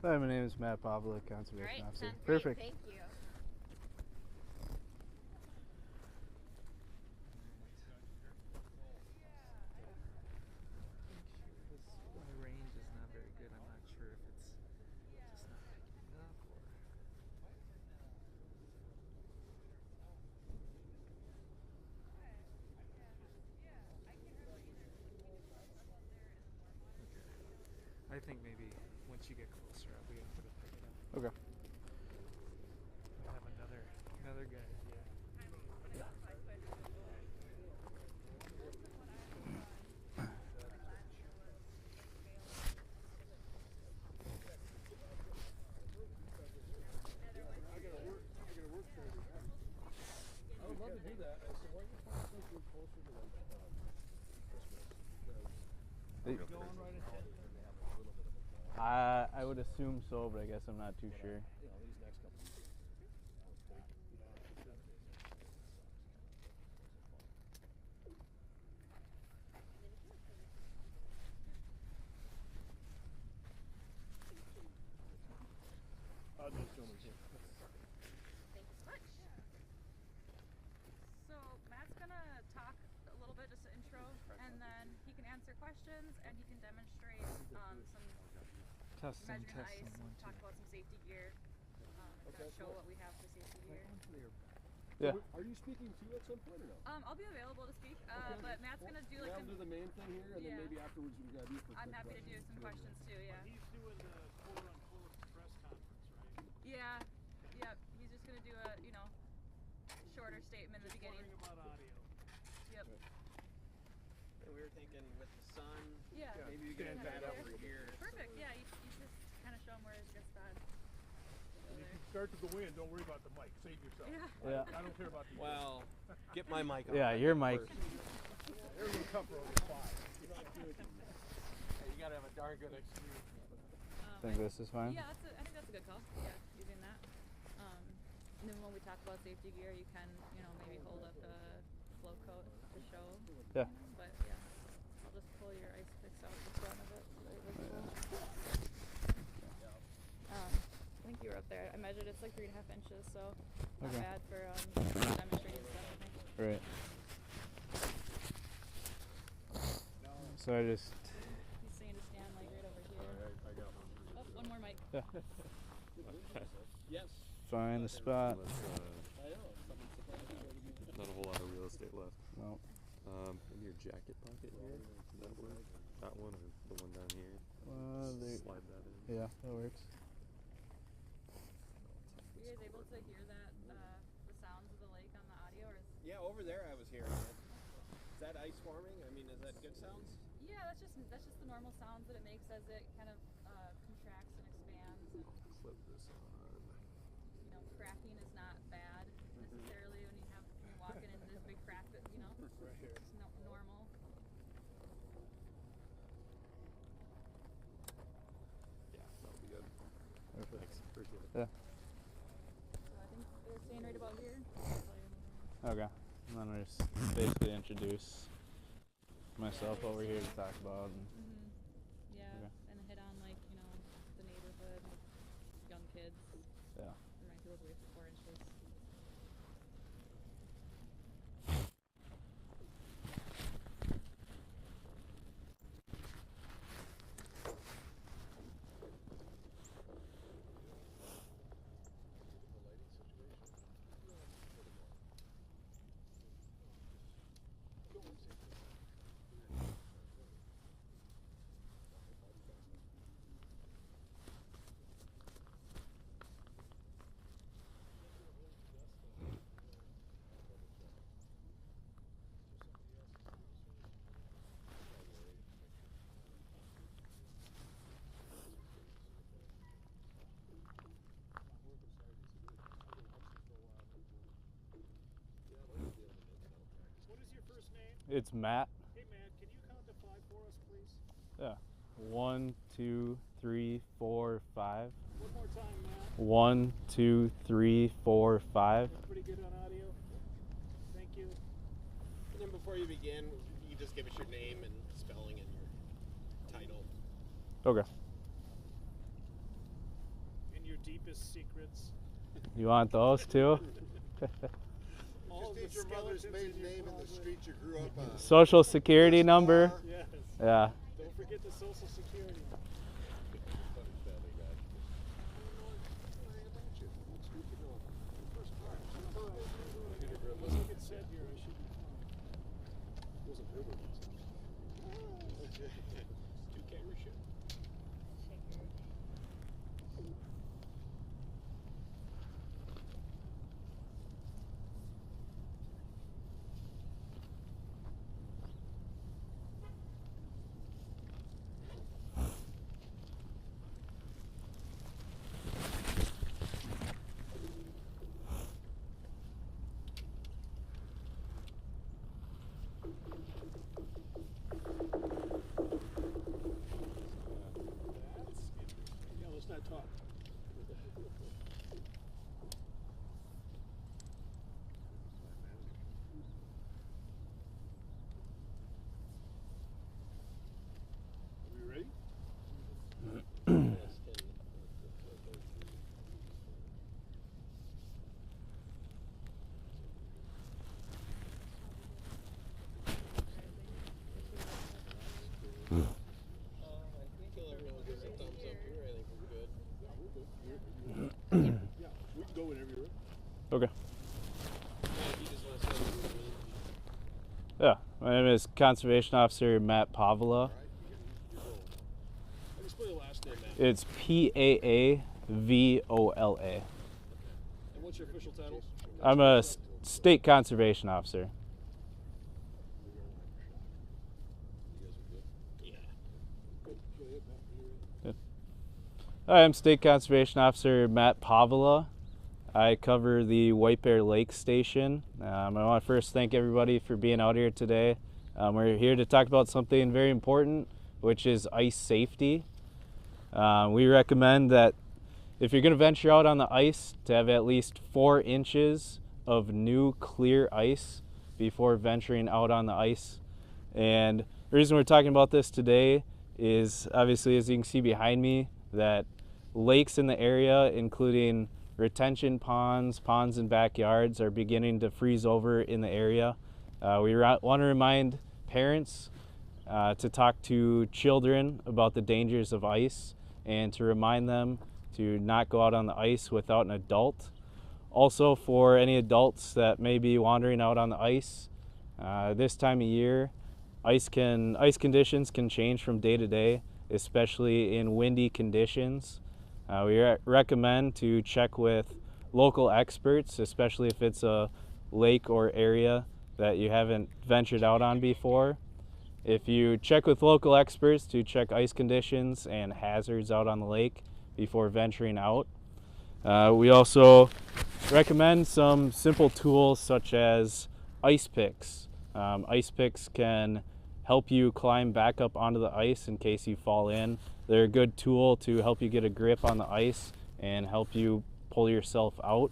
Hi, my name is Matt Paavola, Conservation Officer. Sounds Perfect. Great. Thank you. My range is not very good. I'm not sure if it's just not picking up or. Okay. I think maybe once you get closer, I'll be able to pick it up. Okay. I have another guy. Yeah. I would love to do that. I said, why don't you find something closer to like Christmas? Going right ahead. I would assume so, but I guess I'm not too sure. You know, these next couple of years. This gentleman's here. Thank you so much. So Matt's gonna talk a little bit, just an intro, and then he can answer questions and he can demonstrate some Testing, measuring the testing. ice, 1, 2. talk about some safety gear, and kind of show what we have for safety gear. Yeah. So are you speaking to at some point or no? I'll be available to speak, Okay. but Matt's gonna do like I'll do the main thing here, and Yeah. then maybe afterwards we got you for I'm quick happy to do questions. some questions too. Yeah. He's doing the quote-unquote press conference, right? Yeah. Yep. He's just gonna do a shorter statement in the Just beginning. wondering about audio. Yep. And we were thinking with the sun, Yeah. maybe we can Stand have that back. over here. Perfect. Yeah. You just kind of show him where it gets bad. If you start to go in, don't worry about the mic. Save yourself. Yeah. Yeah. I don't care about the Well, get my mic on. Yeah, your mic. Air will cover over 5. You gotta have a darn good excuse. Think this is fine? Yeah, I think that's a good call. Yeah, using that. And then when we talk about safety gear, you can, maybe hold up the flow coat to show. Yeah. But yeah, I'll just pull your ice picks out the front of it. So they're visible. I think you were up there. I measured it's like 3.5 inches, so not Okay. bad for demonstrating stuff. I think. Right. So I just. He's saying to stand like right over here. I got one. Oh, one more mic. Yeah. Yes. Find the spot. I know. Something's supposed to be. Not a whole lot of real estate left. No. In your jacket pocket here, does that work? That one or the one down here? Slide that in. Yeah, that works. Were you guys able to hear that, the sounds of the lake on the audio, or is? Yeah, over there I was hearing it. Is that ice forming? I mean, is that good sounds? Yeah, that's just the normal sounds that it makes as it kind of contracts and expands. And, Clip this on. cracking is not bad necessarily when you're walking into this big crack that Right here. it's normal. Yeah, that'll be good. Perfect. Thanks. Appreciate it. Yeah. So I think they're staying right about here. Okay. And then I just basically introduce myself over here to talk about. And Yeah, Okay. and hit on the neighborhood, young kids. yeah. Remind people to wait for 4 inches. What is your first name? It's Matt. Hey, man, can you count to 5 for us, please? Yeah. 1, 2, 3, 4, 5. One more time, Matt. 1, 2, 3, 4, 5. Pretty good on audio. Thank you. And then before you begin, you just give us your name and spelling and your title. Okay. deepest secrets. You want those too? All Just the your mother's skeletons maiden in your name and the closet. street you grew up on. Social security number. Car. Yes. Yeah. Don't forget the social security. Unless I get set here, I should be fine. Wasn't river last time. Okay. Two camera shit. Yeah, let's not talk. Are we ready? I think everyone gives a thumbs up here. I think we're good. Yeah, we can go whenever you're ready. Okay. Yeah, you just want to say what you mean. Yeah. My name is Conservation Officer Matt Paavola. How do you spell your last name, Matt? It's Paavola. And what's your official title? I'm a state conservation officer. Yeah. Go ahead, Matt. You're ready. Hi, I'm State Conservation Officer Matt Paavola. I cover the White Bear Lake Station. I want to first thank everybody for being out here today. We're here to talk about something very important, which is ice safety. We recommend that if you're going to venture out on the ice, to have at least 4 inches of new clear ice before venturing out on the ice. And the reason we're talking about this today is obviously, as you can see behind me, that lakes in the area, including retention ponds, ponds and backyards, are beginning to freeze over in the area. We want to remind parents to talk to children about the dangers of ice and to remind them to not go out on the ice without an adult. Also, for any adults that may be wandering out on the ice, this time of year, ice conditions can change from day to day, especially in windy conditions. We recommend to check with local experts, especially if it's a lake or area that you haven't ventured out on before. If you check with local experts to check ice conditions and hazards out on the lake before venturing out. We also recommend some simple tools such as ice picks. Ice picks can help you climb back up onto the ice in case you fall in. They're a good tool to help you get a grip on the ice and help you pull yourself out.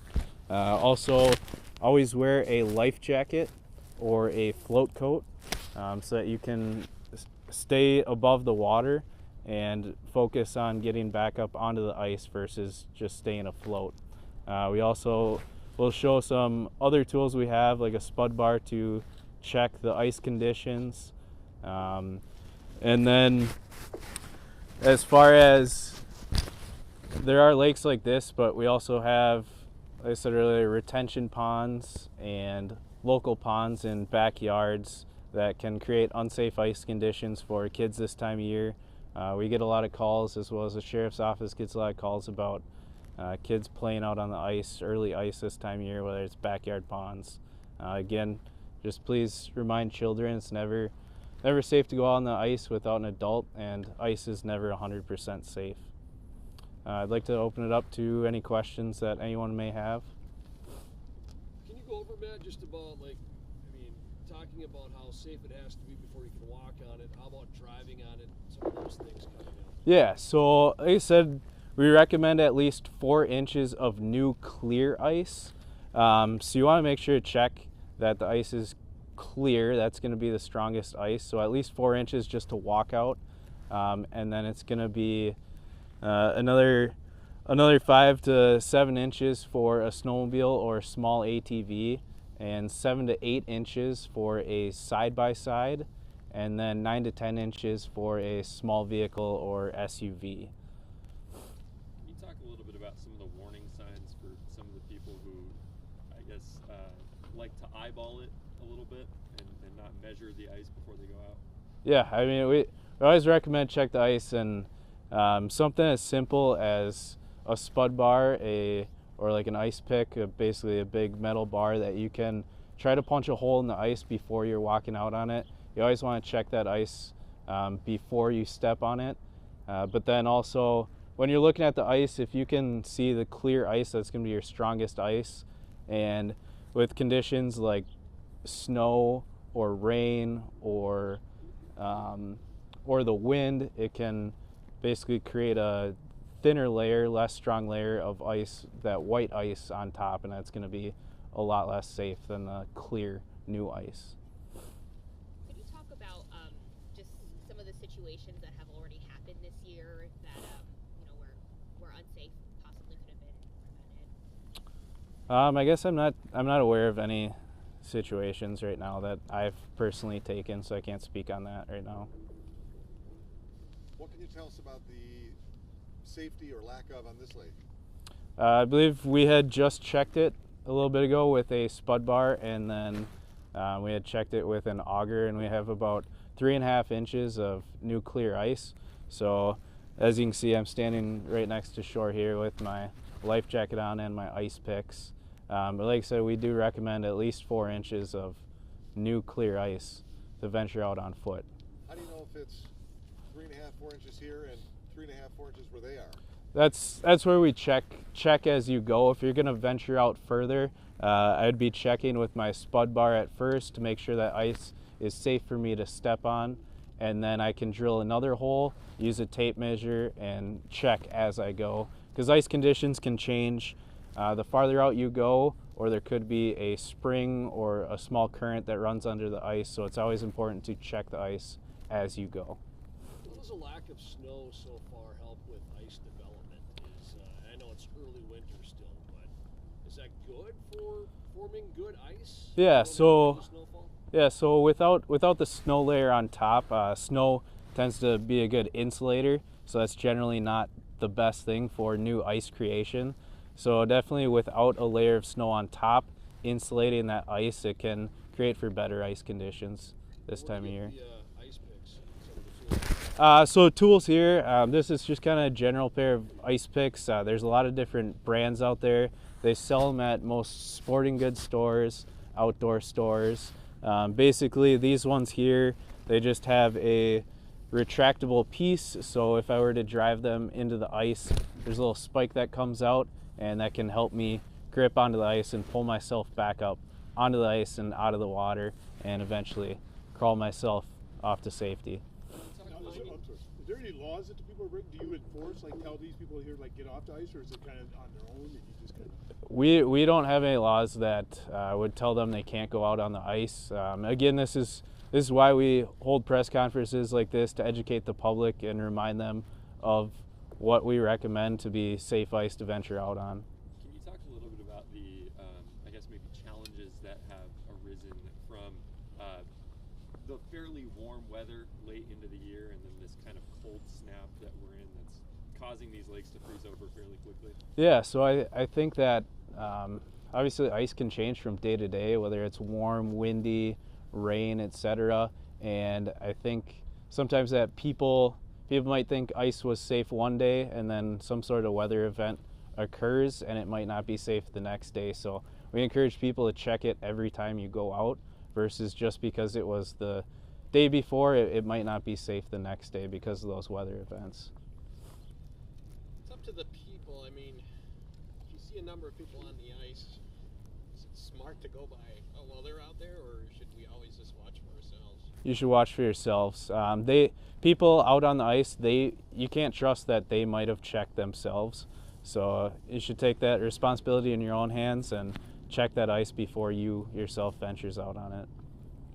Also, always wear a life jacket or a float coat so that you can stay above the water and focus on getting back up onto the ice versus just staying afloat. We also will show some other tools we have, like a spud bar to check the ice conditions. And then as far as, there are lakes like this, but we also have, like I said earlier, retention ponds and local ponds in backyards that can create unsafe ice conditions for kids this time of year. We get a lot of calls, as well as the sheriff's office gets a lot of calls about kids playing out on the ice, early ice this time of year, whether it's backyard ponds. Again, just please remind children it's never safe to go out on the ice without an adult, and ice is never 100% safe. I'd like to open it up to any questions that anyone may have. Can you go over, Matt, just about, like, I mean, talking about how safe it has to be before you can walk on it? How about driving on it? Some of those things coming up. Yeah, so like I said, we recommend at least 4 inches of new clear ice. So you want to make sure to check that the ice is clear. That's going to be the strongest ice. So at least 4 inches just to walk out. And then it's going to be another Another 5 to 7 inches for a snowmobile or small ATV, and 7 to 8 inches for a side-by-side, and then 9 to 10 inches for a small vehicle or SUV. Can you talk a little bit about some of the warning signs for some of the people who, I guess, like to eyeball it a little bit and not measure the ice before they go out? Yeah, I mean, we always recommend check the ice, and something as simple as a spud bar, or like an ice pick, basically a big metal bar that you can try to punch a hole in the ice before you're walking out on it. You always want to check that ice before you step on it. But then also, when you're looking at the ice, if you can see the clear ice, that's going to be your strongest ice. And with conditions like snow or rain or the wind, it can basically create a thinner layer, less strong layer of ice, that white ice on top, and that's going to be a lot less safe than the clear new ice. Could you talk about just some of the situations that have already happened this year that were unsafe, possibly could have been prevented? I guess I'm not aware of any situations right now that I've personally taken, so I can't speak on that right now. What can you tell us about the safety or lack of on this lake? I believe we had just checked it a little bit ago with a spud bar, and then we had checked it with an auger, and we have about 3.5 inches of new clear ice. So as you can see, I'm standing right next to shore here with my life jacket on and my ice picks. But like I said, we do recommend at least 4 inches of new clear ice to venture out on foot. How do you know if it's 3.5, 4 inches here and 3.5, 4 inches where they are? That's where we check as you go. If you're going to venture out further, I'd be checking with my spud bar at first to make sure that ice is safe for me to step on, and then I can drill another hole, use a tape measure, and check as I go, because ice conditions can change the farther out you go, or there could be a spring or a small current that runs under the ice, so it's always important to check the ice as you go. How does a lack of snow so far help with ice development? I know it's early winter still, but is that good for forming good ice? Yeah, so Snowfall? without the snow layer on top, snow tends to be a good insulator, so that's generally not the best thing for new ice creation. So definitely without a layer of snow on top, insulating that ice, it can create for better ice conditions this time of year. The ice picks, some of the tools. So tools here, this is just kind of a general pair of ice picks. There's a lot of different brands out there. They sell them at most sporting goods stores, outdoor stores. Basically these ones here, they just have a retractable piece, so if I were to drive them into the ice, there's a little spike that comes out, and that can help me grip onto the ice and pull myself back up onto the ice and out of the water, and eventually crawl myself off to safety. Is there any laws that the people are breaking? Do you enforce, like tell these people here, like get off the ice, or is it kind of on their own and you just kind of? We don't have any laws that would tell them they can't go out on the ice. Again, this is why we hold press conferences like this, to educate the public and remind them of what we recommend to be safe ice to venture out on. Can you talk a little bit about the, I guess maybe challenges that have arisen from the fairly warm weather late into the year, and then this kind of cold snap that we're in that's causing these lakes to freeze over fairly quickly? Yeah, so I think that obviously ice can change from day to day, whether it's warm, windy, rain, etc. And I think sometimes that people might think ice was safe one day, and then some sort of weather event occurs and it might not be safe the next day. So we encourage people to check it every time you go out, versus just because it was the day before, it might not be safe the next day because of those weather events. It's up to the people. I mean, if you see a number of people on the ice, is it smart to go by, oh, well, they're out there, or should we always just watch for ourselves? You should watch for yourselves. People out on the ice, you can't trust that they might have checked themselves. So you should take that responsibility in your own hands and check that ice before you yourself ventures out on it.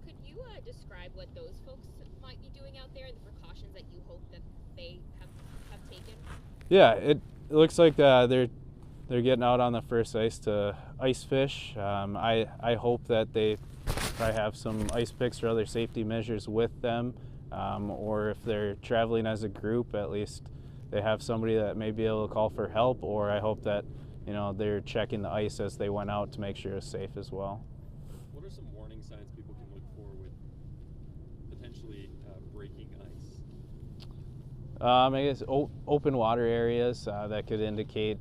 Could you describe what those folks might be doing out there, the precautions that you hope that they have taken? Yeah, looks like they're getting out on the first ice to ice fish. I hope that they probably have some ice picks or other safety measures with them, or if they're traveling as a group, at least they have somebody that may be able to call for help. Or I hope that they're checking the ice as they went out to make sure it's safe as well. What are some warning signs people can look for with potentially breaking ice? I guess open water areas that could indicate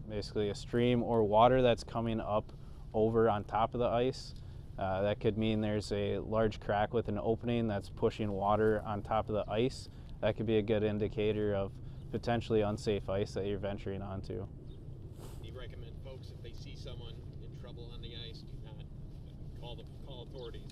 basically a stream or water that's coming up over on top of the ice. That could mean there's a large crack with an opening that's pushing water on top of the ice. That could be a good indicator of potentially unsafe ice that you're venturing onto. Do you recommend folks, if they see someone in trouble on the ice, do not call authorities?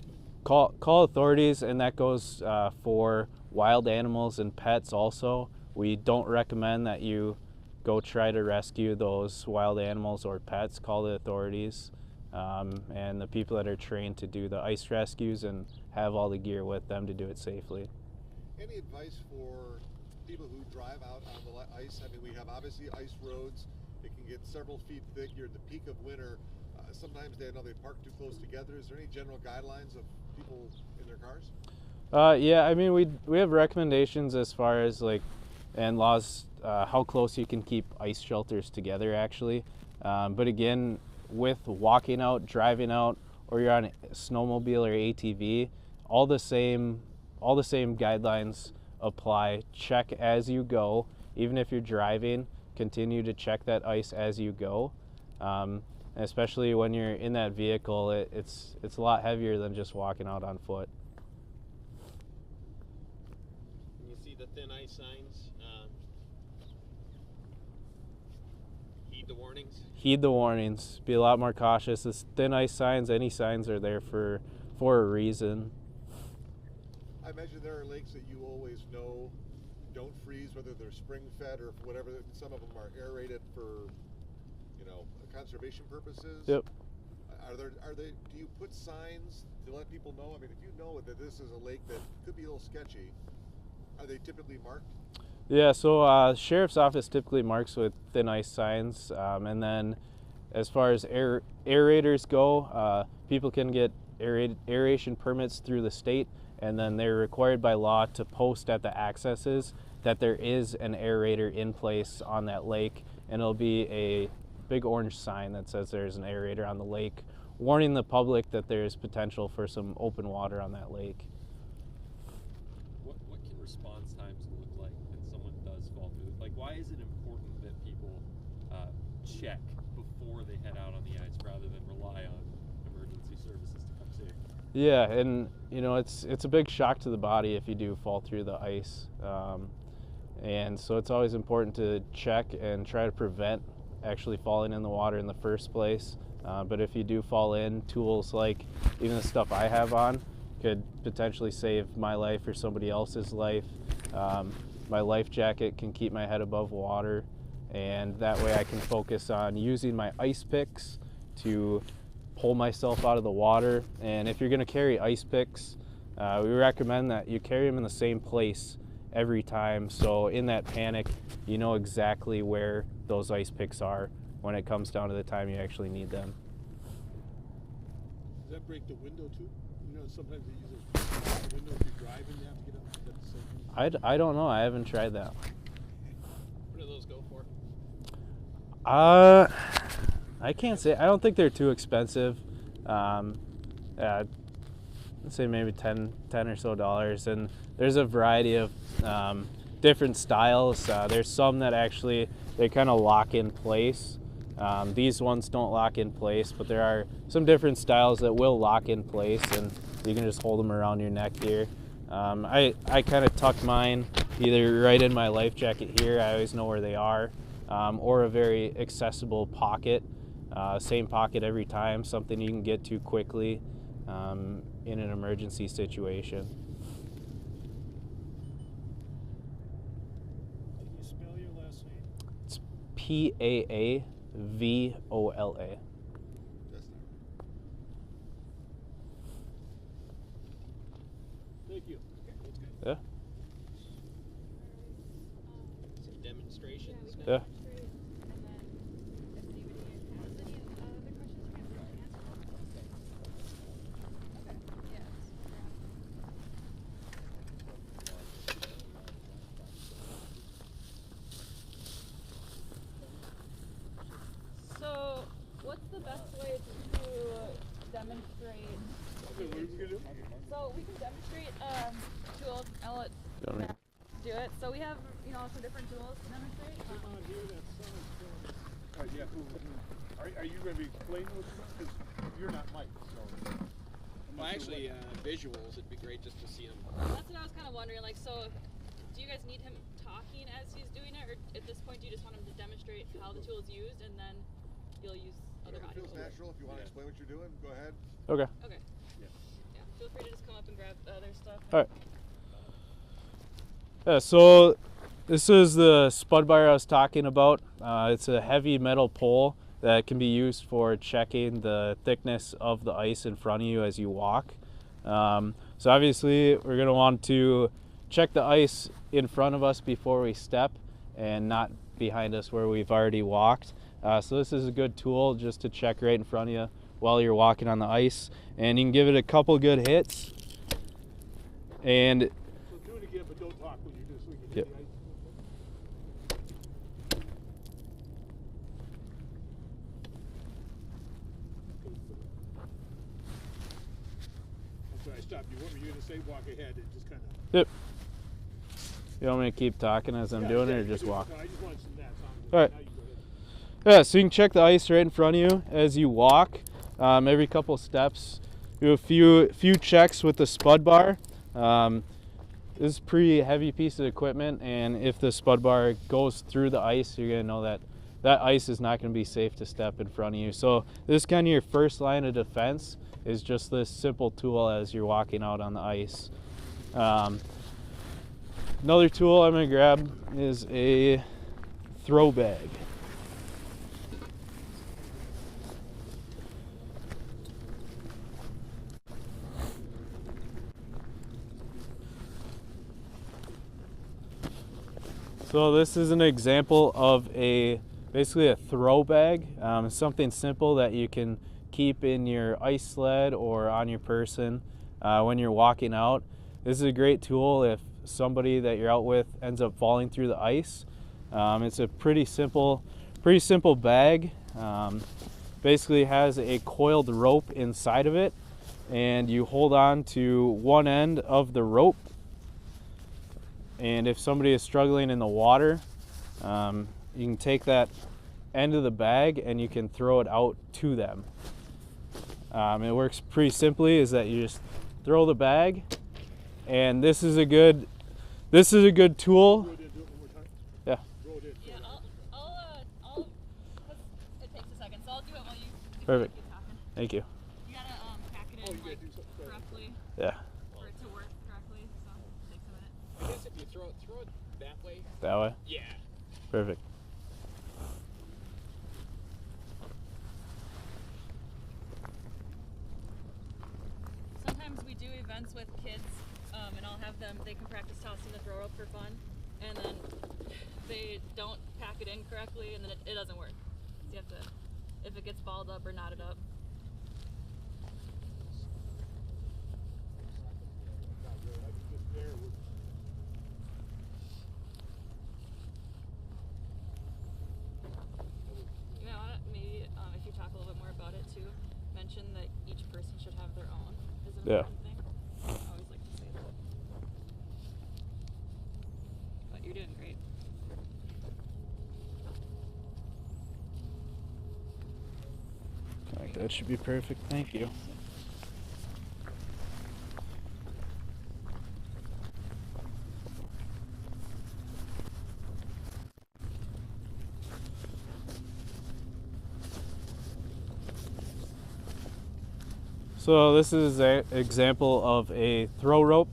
Call authorities, and that goes for wild animals and pets also. We don't recommend that you go try to rescue those wild animals or pets. Call the authorities and the people that are trained to do the ice rescues and have all the gear with them to do it safely. Any advice for people who drive out on the ice? I mean, we have obviously ice roads. It can get several feet thick. You're at the peak of winter. Sometimes they park too close together. Is there any general guidelines of people in their cars? Yeah, I mean, we have recommendations as far as and laws how close you can keep ice shelters together actually. But again, with walking out, driving out, or you're on a snowmobile or ATV, all the same guidelines apply. Check as you go. Even if you're driving, continue to check that ice as you go. Especially when you're in that vehicle, it's a lot heavier than just walking out on foot. When you see the thin ice signs, heed the warnings. Heed the warnings. Be a lot more cautious. The thin ice signs, any signs are there for a reason. I imagine there are lakes that you always know don't freeze, whether they're spring fed or whatever. Some of them are aerated for, conservation purposes. Yep. Do you put signs to let people know? I mean, if you know that this is a lake that could be a little sketchy, are they typically marked? Yeah, so sheriff's office typically marks with thin ice signs, and then as far as aerators go, people can get aeration permits through the state, and then they're required by law to post at the accesses that there is an aerator in place on that lake, and it'll be a big orange sign that says there's an aerator on the lake, warning the public that there's potential for some open water on that lake. What can response times look like when someone does fall through? Like, why is it important that people check before they head out on the ice rather than rely on emergency services to come save? Yeah, and it's a big shock to the body if you do fall through the ice, and so it's always important to check and try to prevent actually falling in the water in the first place. But if you do fall in, tools like even the stuff I have on could potentially save my life or somebody else's life. My life jacket can keep my head above water, and that way I can focus on using my ice picks to pull myself out of the water. And if you're going to carry ice picks, we recommend that you carry them in the same place every time, so in that panic you know exactly where those ice picks are when it comes down to the time you actually need them. Does that break the window too? Sometimes they use a window if you're driving, you have to get up. Is that the same thing? I don't know. I haven't tried that. What do those go for? I can't say. I don't think they're too expensive. Let's say maybe $10 or so, and there's a variety of different styles. There's some that actually they kind of lock in place. These ones don't lock in place, but there are some different styles that will lock in place, and you can just hold them around your neck here. I kind of tuck mine either right in my life jacket here, I always know where they are, or a very accessible pocket, same pocket every time, something you can get to quickly in an emergency situation. Can you spell your last name? It's Paavola. Thank you. Okay, that's good. Yeah. Some demonstration. Yeah. demonstrate, and then if anybody has any other questions, you can answer them. Okay. Yeah. So, what's the best way to demonstrate? Okay, what are we gonna do? So we can demonstrate tools. I'll let Got it. Matt do it. So we have, some different tools to demonstrate. Come on here, that sounds good. Yeah, are you gonna be playing with them? Because you're not Mike, so. Well, actually, visuals, it'd be great just to see them. That's what I was kind of wondering. Like, so do you guys need him talking as he's doing it, or at this point do you just want him to demonstrate how the tool is used, and then you'll use other It audio? feels natural. If you want to explain what you're doing, go ahead. Okay. Okay. Yeah. Feel free to just come up and grab the other stuff. All right. Yeah, so this is the spud bar I was talking about. It's a heavy metal pole that can be used for checking the thickness of the ice in front of you as you walk. So obviously we're going to want to check the ice in front of us before we step and not behind us where we've already walked. So this is a good tool just to check right in front of you while you're walking on the ice. And you can give it a couple good hits. And So do it again, but don't talk when you do, so we can Yep. hear the ice. I'm sorry, I stopped you. What were you gonna say? Walk ahead and just kind of. yep. You want me to keep talking as I'm doing it, or just walk? I just wanted some of that sound. All right. Now you go ahead. Yeah, so you can check the ice right in front of you as you walk. Every couple steps, do a few checks with the spud bar. This is a pretty heavy piece of equipment, and if the spud bar goes through the ice, you're gonna know that that ice is not gonna be safe to step in front of you. So this is kind of your first line of defense, is just this simple tool as you're walking out on the ice. Another tool I'm gonna grab is a throw bag. So this is an example of basically a throw bag. Something simple that you can keep in your ice sled or on your person when you're walking out. This is a great tool if somebody that you're out with ends up falling through the ice. It's a pretty simple bag. Basically has a coiled rope inside of it, and you hold on to one end of the rope. And if somebody is struggling in the water, you can take that end of the bag and you can throw it out to them. It works pretty simply, is that you just throw the bag, and this is a good tool. Go ahead and do it one more time. Yeah. Go ahead. Yeah, I'll it takes a second, so I'll do it while you Perfect. keep talking. You You gotta pack it Oh, in you gotta do something. correctly Yeah, for it to work correctly, so it takes a minute. I guess if you throw it that way. that way. Yeah. Perfect. Sometimes we do events with kids, and I'll have them, they can practice tossing the throw rope for fun, and then they don't pack it in correctly, and then it doesn't work. So you have to, if it gets balled up or knotted up. You know what, maybe if you talk a little bit more about it too, mention that each person should have their own is an Yeah. important thing. I always like to say that. But you're doing great. All right, that should be perfect. Thank you. So this is an example of a throw rope,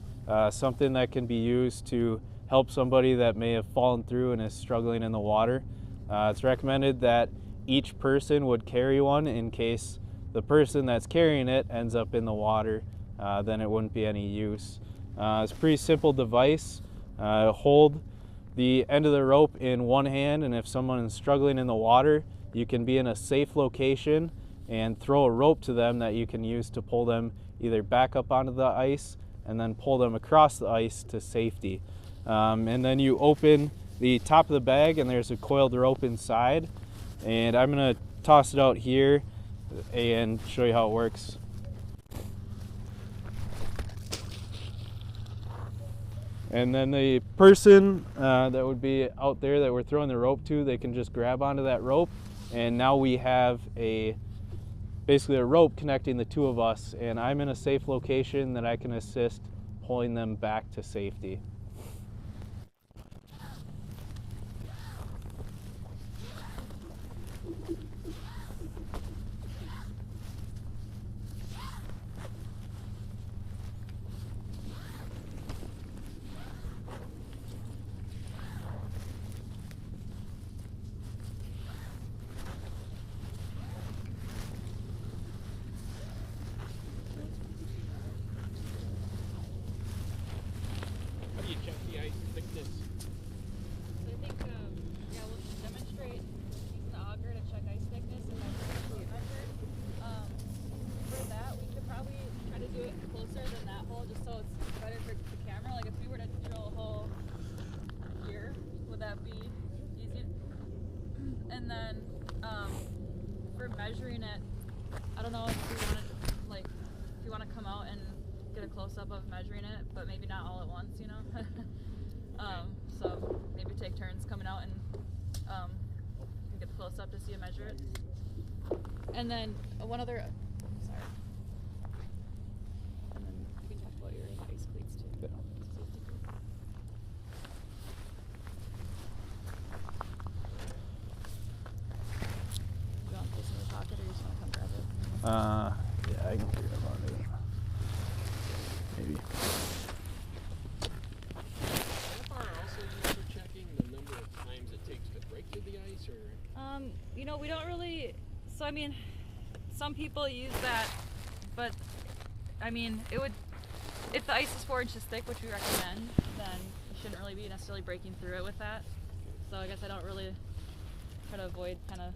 something that can be used to help somebody that may have fallen through and is struggling in the water. It's recommended that each person would carry one in case the person that's carrying it ends up in the water, then it wouldn't be any use. It's a pretty simple device. Hold the end of the rope in one hand, and if someone is struggling in the water, you can be in a safe location and throw a rope to them that you can use to pull them either back up onto the ice and then pull them across the ice to safety. And then you open the top of the bag and there's a coiled rope inside, and I'm going to toss it out here and show you how it works. And then the person that would be out there that we're throwing the rope to, they can just grab onto that rope, and now we have basically a rope connecting the two of us, and I'm in a safe location that I can assist pulling them back to safety. How do you check the ice thickness? So I think, yeah, we'll demonstrate using the auger to check ice thickness and measure measured. For that, we could probably try to do it closer than that hole, just so it's better for the camera. Like if we were to drill a hole here, would that be easy? And then for measuring it, I don't know if we want to if you want to come out and get a close up of measuring it, but maybe not all at once, you know. So maybe take turns coming out and get the close up to see and measure it. And then one other, sorry. And then you can talk about your ice cleats too. Yeah. Do you want this in your pocket or you just want to come grab it? Yeah, I can figure it out. Maybe. Are also used for checking the number of times it takes to break through the ice, or? You know, we don't really, so I mean, some people use that, but I mean, it would, if the ice is 4 inches thick, which we recommend, then you shouldn't really be necessarily breaking through it with that. So I guess I don't really try to avoid kind of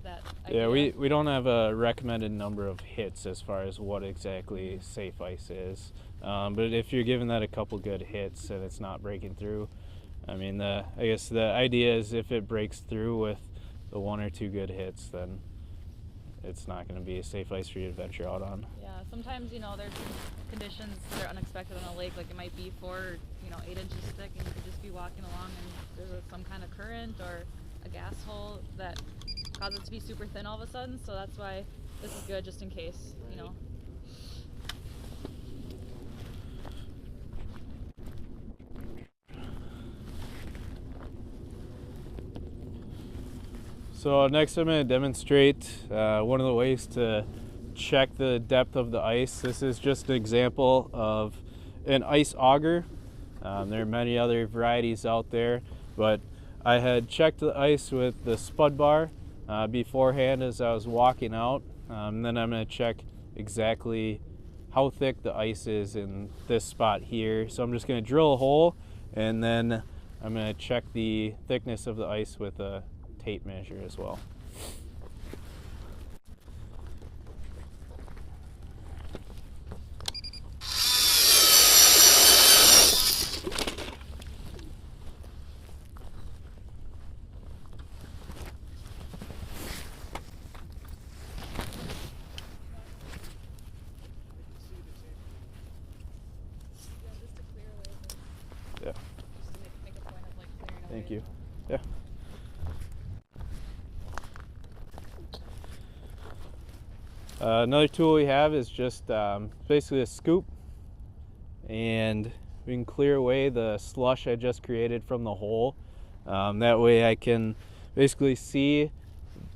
that idea. Yeah, we don't have a recommended number of hits as far as what exactly safe ice is. But if you're giving that a couple good hits and it's not breaking through, I mean, I guess the idea is if it breaks through with the 1 or 2 good hits, then it's not going to be a safe ice for you to venture out on. Yeah, sometimes, you know, there's conditions that are unexpected on a lake, like it might be 4 or 8 inches thick, and you could just be walking along and there's some kind of current or a gas hole that causes it to be super thin all of a sudden, so that's why this is good just in case, you know. So next I'm going to demonstrate one of the ways to check the depth of the ice. This is just an example of an ice auger. There are many other varieties out there, but I had checked the ice with the spud bar beforehand as I was walking out. Then I'm going to check exactly how thick the ice is in this spot here. So I'm just going to drill a hole, and then I'm going to check the thickness of the ice with a tape measure as well. Yeah. Make a point of clearing away. Thank you. Yeah. Another tool we have is just basically a scoop, and we can clear away the slush I just created from the hole. That way I can basically see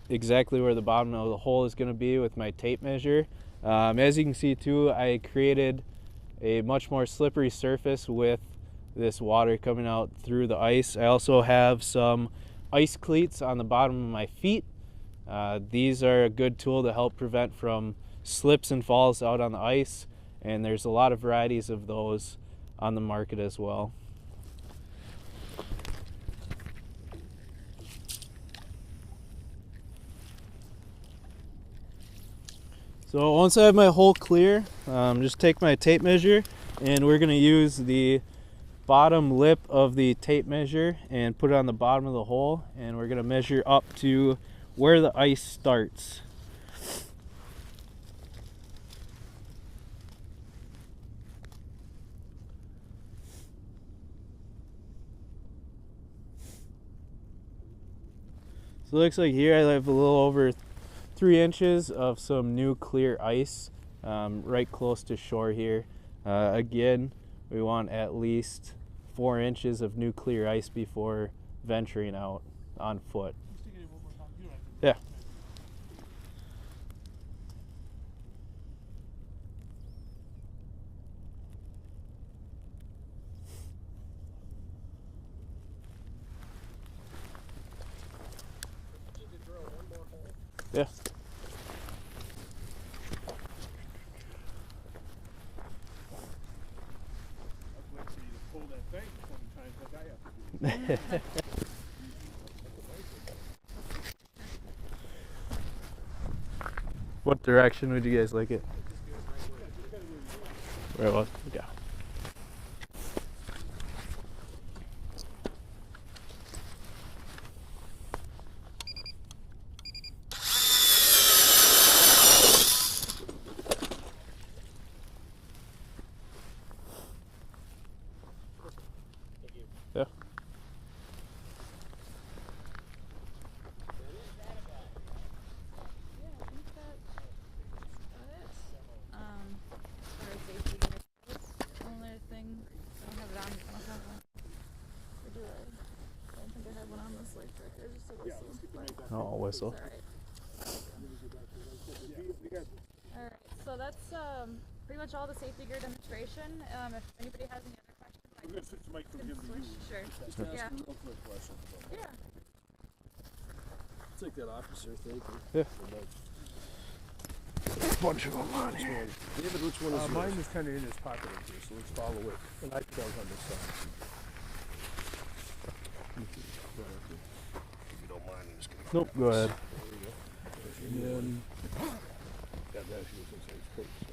exactly where the bottom of the hole is going to be with my tape measure. As you can see too, I created a much more slippery surface with this water coming out through the ice. I also have some ice cleats on the bottom of my feet. These are a good tool to help prevent from slips and falls out on the ice, and there's a lot of varieties of those on the market as well. So once I have my hole clear, just take my tape measure, and we're gonna use the bottom lip of the tape measure and put it on the bottom of the hole, and we're gonna measure up to where the ice starts. So it looks like here I have a little over 3 inches of some new clear ice right close to shore here. Again, we want at least 4 inches of new clear ice before venturing out on foot. Yeah. Yeah. What direction would you guys like it? Where it was? Yeah. Yeah. Oh, whistle. Alright, so that's pretty much all the safety gear demonstration. If anybody has any other questions, I can switch. Sure. Just ask Yeah. a real quick question. Yeah. Take that officer, thank you. Yeah. Bunch of them on here. David, which one is mine yours? is kind of in his pocket up here, so let's follow it. And I fell on this side. If you don't mind, I'm just gonna. Nope, go ahead. And then, yeah, that actually looks like it's close.